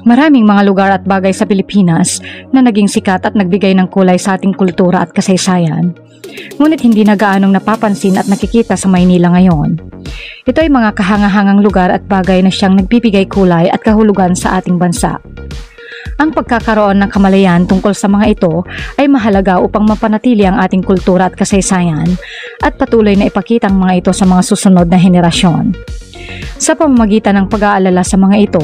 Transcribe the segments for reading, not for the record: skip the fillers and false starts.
Maraming mga lugar at bagay sa Pilipinas na naging sikat at nagbigay ng kulay sa ating kultura at kasaysayan. Ngunit hindi na gaanong napapansin at nakikita sa Maynila ngayon. Ito ay mga kahangahangang lugar at bagay na siyang nagbibigay kulay at kahulugan sa ating bansa. Ang pagkakaroon ng kamalayan tungkol sa mga ito ay mahalaga upang mapanatili ang ating kultura at kasaysayan at patuloy na ipakita ang mga ito sa mga susunod na henerasyon. Sa pamamagitan ng pag-aalala sa mga ito,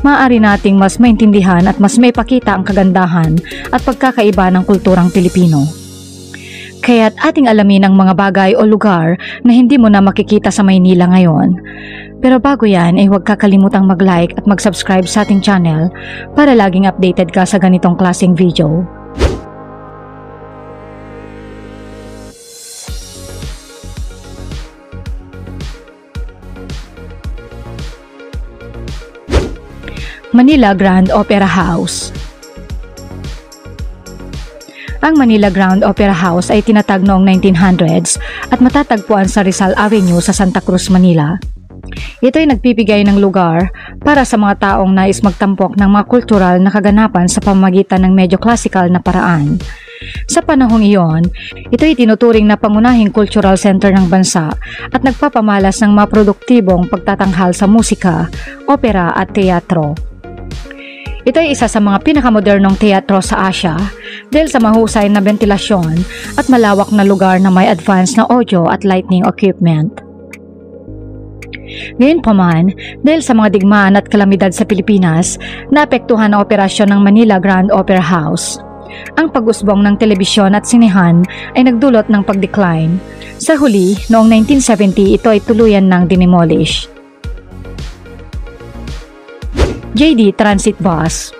maaari nating mas maintindihan at mas maipakita ang kagandahan at pagkakaiba ng kulturang Pilipino. Kaya't ating alamin ang mga bagay o lugar na hindi mo na makikita sa Maynila ngayon. Pero bago yan ay huwag kakalimutang mag-like at mag-subscribe sa ating channel para laging updated ka sa ganitong klaseng video. Manila Grand Opera House. Ang Manila Grand Opera House ay tinatag noong 1900s at matatagpuan sa Rizal Avenue sa Santa Cruz, Manila. Ito ay nagbibigay ng lugar para sa mga taong nais magtampok ng mga kultural na kaganapan sa pamamagitan ng medyo classical na paraan. Sa panahong iyon, ito ay tinuturing na pangunahing cultural center ng bansa at nagpapamalas ng mga produktibong pagtatanghal sa musika, opera at teatro. Ito ay isa sa mga pinakamodernong teatro sa Asia dahil sa mahusay na ventilasyon at malawak na lugar na may advanced na audio at lighting equipment. Gayunpaman, dahil sa mga digmaan at kalamidad sa Pilipinas, naapektuhan ang operasyon ng Manila Grand Opera House. Ang pag-usbong ng telebisyon at sinehan ay nagdulot ng pag-decline. Sa huli, noong 1970 ito ay tuluyan ng dinemolish. JD Transit Bus.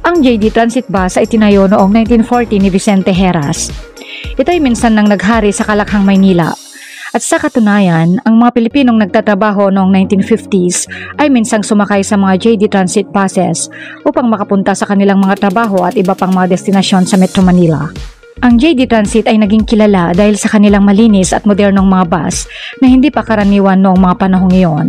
Ang JD Transit Bus ay tinayo noong 1940 ni Vicente Heras. Ito ay minsan nang naghari sa Kalakhang, Maynila. At sa katunayan, ang mga Pilipinong nagtatrabaho noong 1950s ay minsang sumakay sa mga JD Transit buses upang makapunta sa kanilang mga trabaho at iba pang mga destinasyon sa Metro Manila. Ang JD Transit ay naging kilala dahil sa kanilang malinis at modernong mga bus na hindi pa karaniwan noong mga panahong iyon.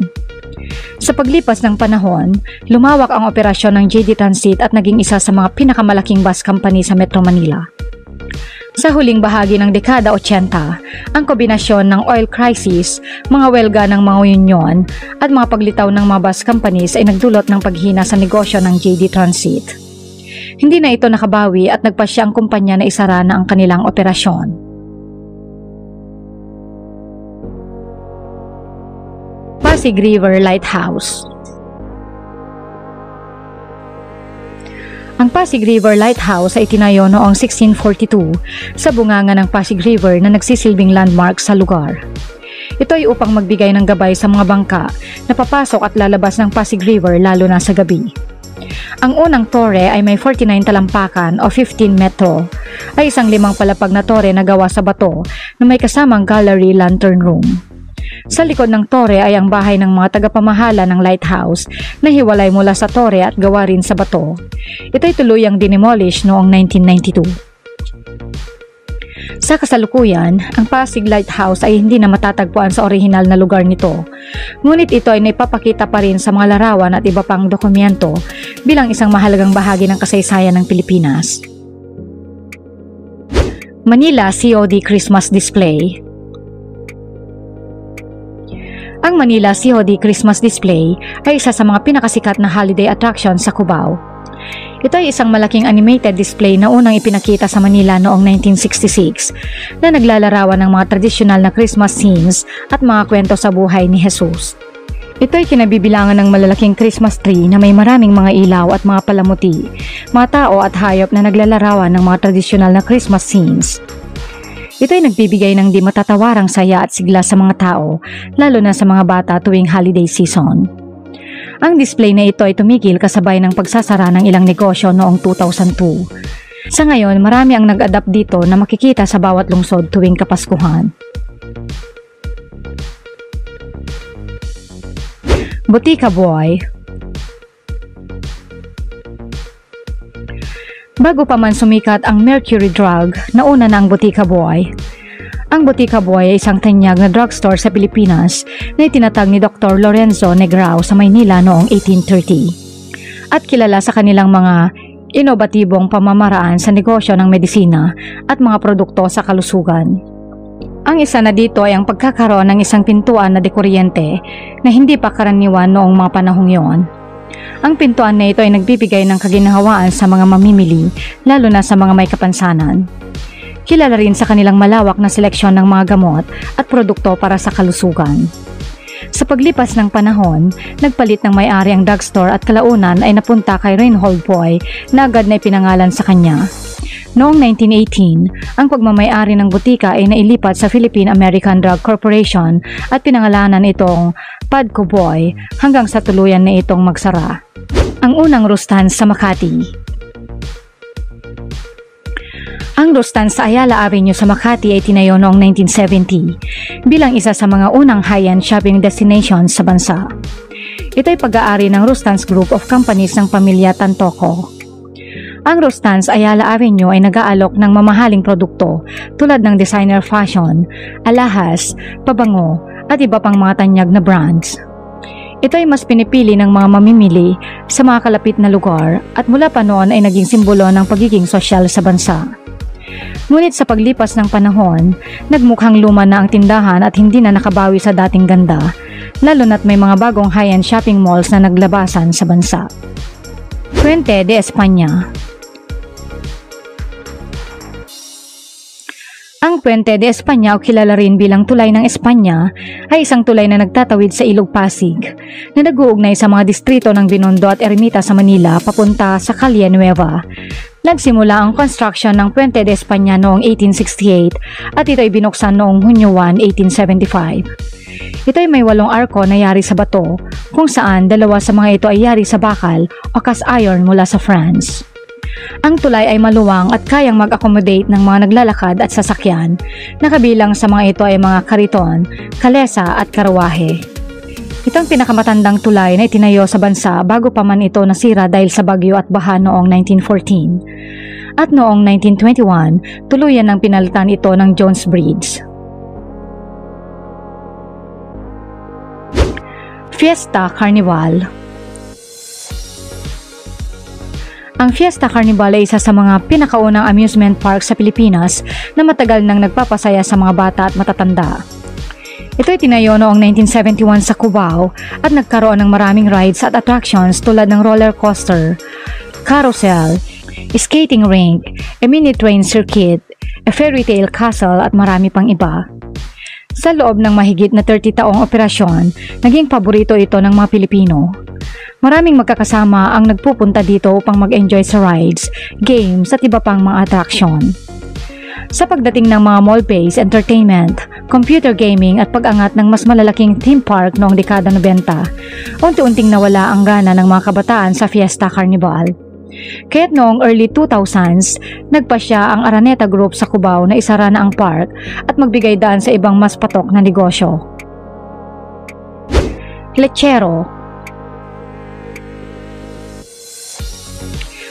Sa paglipas ng panahon, lumawak ang operasyon ng JD Transit at naging isa sa mga pinakamalaking bus company sa Metro Manila. Sa huling bahagi ng dekada 80, ang kombinasyon ng oil crisis, mga welga ng mga union at mga paglitaw ng mga bus companies ay nagdulot ng paghina sa negosyo ng JD Transit. Hindi na ito nakabawi at nagpasya ang kumpanya na isara na ang kanilang operasyon. Pasig River Lighthouse. Ang Pasig River Lighthouse ay tinayo noong 1642 sa bunganga ng Pasig River na nagsisilbing landmark sa lugar. Ito ay upang magbigay ng gabay sa mga bangka na papasok at lalabas ng Pasig River lalo na sa gabi. Ang unang tore ay may 49 talampakan o 15 metro, ay isang 5 palapag na tore na gawa sa bato na may kasamang gallery lantern room. Sa likod ng tore ay ang bahay ng mga tagapamahala ng lighthouse na hiwalay mula sa tore at gawa rin sa bato. Ito ay tuluyang dinemolish noong 1992. Sa kasalukuyan, ang Pasig Lighthouse ay hindi na matatagpuan sa orihinal na lugar nito. Ngunit ito ay naipapakita pa rin sa mga larawan at iba pang dokumento bilang isang mahalagang bahagi ng kasaysayan ng Pilipinas. Manila COD Christmas Display. Ang Manila COD Christmas Display ay isa sa mga pinakasikat na holiday attraction sa Cubao. Ito ay isang malaking animated display na unang ipinakita sa Manila noong 1966 na naglalarawan ng mga tradisyonal na Christmas scenes at mga kwento sa buhay ni Jesus. Ito ay kinabibilangan ng malalaking Christmas tree na may maraming mga ilaw at mga palamuti, mga tao at hayop na naglalarawan ng mga tradisyonal na Christmas scenes. Ito ay nagbibigay ng di matatawarang saya at sigla sa mga tao, lalo na sa mga bata tuwing holiday season. Ang display na ito ay tumigil kasabay ng pagsasara ng ilang negosyo noong 2002. Sa ngayon, marami ang nag-adapt dito na makikita sa bawat lungsod tuwing Kapaskuhan. Botica Boy. Bago pa man sumikat ang Mercury Drug, nauna na ang Botica Boy. Ang Botica Boy ay isang tanyag na drugstore sa Pilipinas na itinatag ni Dr. Lorenzo Negrao sa Maynila noong 1830 at kilala sa kanilang mga inobatibong pamamaraan sa negosyo ng medisina at mga produkto sa kalusugan. Ang isa na dito ay ang pagkakaroon ng isang pintuan na dekuryente na hindi pa karaniwan noong mga panahong yon. Ang pintuan na ito ay nagbibigay ng kaginhawaan sa mga mamimili, lalo na sa mga may kapansanan. Kilala rin sa kanilang malawak na seleksyon ng mga gamot at produkto para sa kalusugan. Sa paglipas ng panahon, nagpalit ng may-ari ang drugstore at kalaunan ay napunta kay Reinhold Boy na agad na ipinangalan sa kanya. Noong 1918, ang pagmamay-ari ng butika ay nailipat sa Philippine American Drug Corporation at pinangalanan itong Padco Boy hanggang sa tuluyan na itong magsara. Ang unang Rustan's sa Makati. Ang Rustan's sa Ayala Avenue sa Makati ay tinayo noong 1970 bilang isa sa mga unang high-end shopping destinations sa bansa. Ito ay pag-aari ng Rustan's Group of Companies ng pamilya Tantoco. Ang Rustan's Ayala Avenue ay nag-aalok ng mamahaling produkto tulad ng designer fashion, alahas, pabango at iba pang mga tanyag na brands. Ito ay mas pinipili ng mga mamimili sa mga kalapit na lugar at mula pa noon ay naging simbolo ng pagiging sosyal sa bansa. Ngunit sa paglipas ng panahon, nagmukhang luma na ang tindahan at hindi na nakabawi sa dating ganda, lalo na't may mga bagong high-end shopping malls na naglabasan sa bansa. Puente de España. Ang Puente de España o kilala rin bilang Tulay ng Espanya ay isang tulay na nagtatawid sa Ilog Pasig na nag-uugnay sa mga distrito ng Binondo at Ermita sa Manila papunta sa Calle Nueva. Nagsimula ang construction ng Puente de España noong 1868 at ito ay binuksan noong Hunyo 1, 1875. Ito ay may 8 arko na yari sa bato kung saan 2 sa mga ito ay yari sa bakal o cast iron mula sa France. Ang tulay ay maluwang at kayang mag-accommodate ng mga naglalakad at sasakyan na kabilang sa mga ito ay mga kariton, kalesa at karawahe. Ito ang pinakamatandang tulay na itinayo sa bansa bago pa man ito nasira dahil sa bagyo at baha noong 1914. At noong 1921, tuluyan ang pinalitan ito ng Jones Bridge. Fiesta Carnival. Ang Fiesta Carnival ay isa sa mga pinakaunang amusement park sa Pilipinas na matagal nang nagpapasaya sa mga bata at matatanda. Ito ay tinayo noong 1971 sa Cubao at nagkaroon ng maraming rides at attractions tulad ng roller coaster, carousel, skating rink, a mini train circuit, a fairy tale castle at marami pang iba. Sa loob ng mahigit na 30 taong operasyon, naging paborito ito ng mga Pilipino. Maraming magkakasama ang nagpupunta dito upang mag-enjoy sa rides, games at iba pang mga attraction. Sa pagdating ng mga mall-based entertainment, computer gaming at pag-angat ng mas malalaking theme park noong dekada 90, unti-unting nawala ang gana ng mga kabataan sa Fiesta Carnival. Kaya't noong early 2000s, nagpasya ang Araneta Group sa Cubao na isara na ang park at magbigay daan sa ibang mas patok na negosyo. Lechero.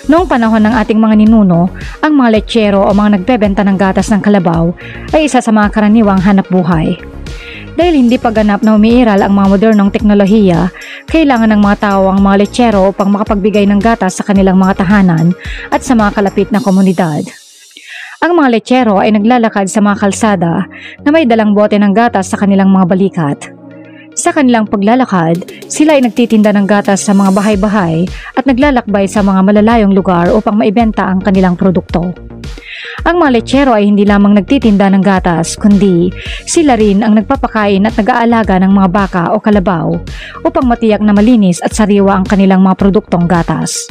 Noong panahon ng ating mga ninuno, ang mga lechero o mga nagbebenta ng gatas ng kalabaw ay isa sa mga karaniwang hanap buhay. Dahil hindi pa ganap na umiiral ang mga modernong teknolohiya, kailangan ng mga tao ang mga lechero upang makapagbigay ng gatas sa kanilang mga tahanan at sa mga kalapit na komunidad. Ang mga lechero ay naglalakad sa mga kalsada na may dalang bote ng gatas sa kanilang mga balikat. Sa kanilang paglalakad, sila ay nagtitinda ng gatas sa mga bahay-bahay at naglalakbay sa mga malalayong lugar upang maibenta ang kanilang produkto. Ang mga lechero ay hindi lamang nagtitinda ng gatas, kundi sila rin ang nagpapakain at nag-aalaga ng mga baka o kalabaw upang matiyak na malinis at sariwa ang kanilang mga produktong gatas.